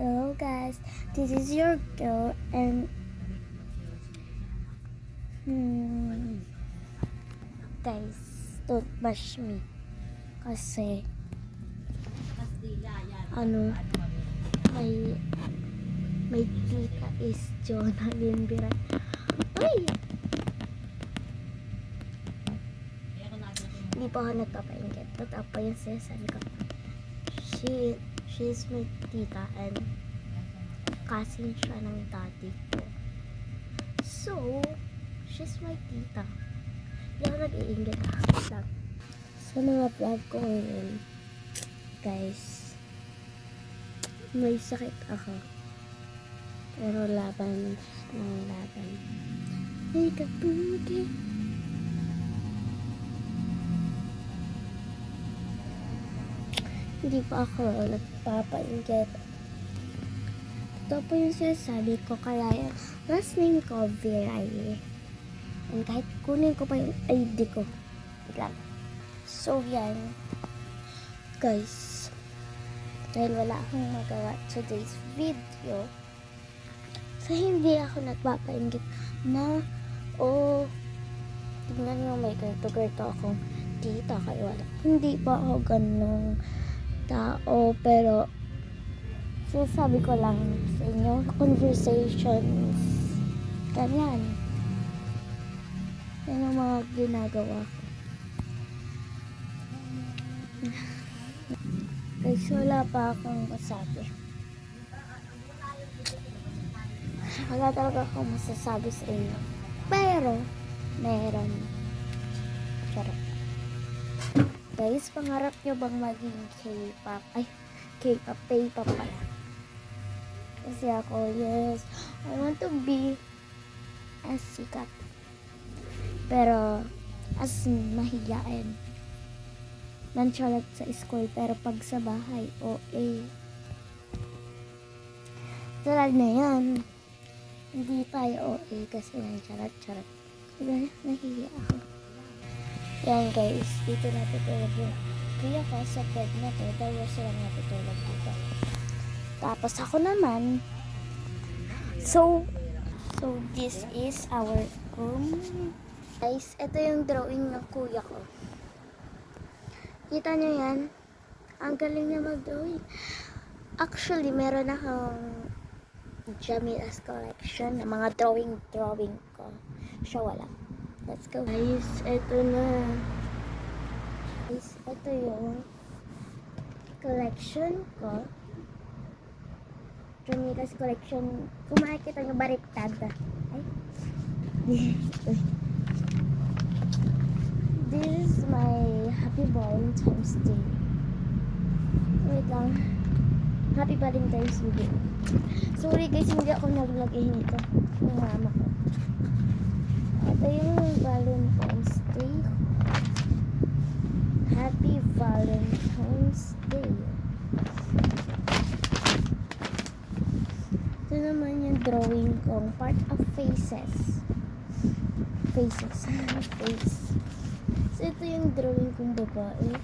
Hello guys, this is your girl and guys, don't bash me kasi may may tita is Jonalyn Biray. Ay! Hindi pa ako nagpapainggit. Totoo pa yung sinasabi ko. She's my tita and cousin siya ng daddy ko. So, she's my tita. Hindi ako nag-iinggit lang. Sa mga vlog ko ngayon, guys, may sakit ako. Pero laban ng laban. May kapugi. Hindi pa ako nagpapainggit. Ito po yung sinasabi ko, kaya yung last name ko, Viray. And kahit kunin ko pa yung ID ko. Lang. So, yan. Guys. Dahil wala akong magawa today's video. So, hindi ako nagpapainggit na, tignan nyo, may ganito akong tita kayo. Wala. Hindi pa ako ganong tao, pero sinasabi ko lang sa inyo, conversations, ganyan. Yan ang mga ginagawa ko. Guys, wala pa akong masabi. Wala talaga akong masasabi sa inyo. Pero, meron. Charot. Guys, pangarap nyo bang maging K-pop? Ay, K-pop, K-pop pala. Kasi ako, yes, I want to be as sikat. Pero, as mahiyain. Nonchalant sa school, pero pag sa bahay, OA. Tulad na yan. Hindi tayo OA kasi nonchalant. Diba, nahiya ako. Yan guys, dito natutulog yung kuya ko sa bed na to. Dalawa sila natutulog dito. Tapos ako naman, so this is our room. Guys, ito yung drawing ng kuya ko. Kita nyo yan? Ang galing niya mag-drawing. Actually, meron akong Jamila's collection ng mga drawing ko. Siya wala. Let's go. Guys, ito na. Guys, ito yung collection ko. Jamila's collection. Kung makikita nyo, baliktad. Ay. This is my Happy Valentine's Day. Wait lang. Happy Valentine's Day. Sorry guys, hindi ako naglagay nito. Yung mama ko. Ito yung Valentine's Day. Happy Valentine's Day. Ito naman yung drawing kong part of faces. Face. So, ito yung drawing kong babae.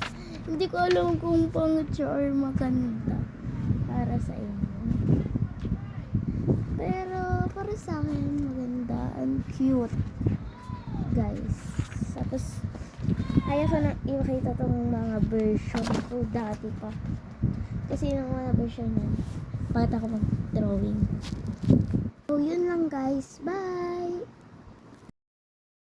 Hindi ko alam kung pangit siya or maganda para sa inyo. Pero, para sa akin, maganda and cute. Guys. Tapos, ayaw ko na ipakita tong mga version ko dati pa. Kasi yung mga version na, bakit ako mag-drawing. So, yun lang guys. Bye!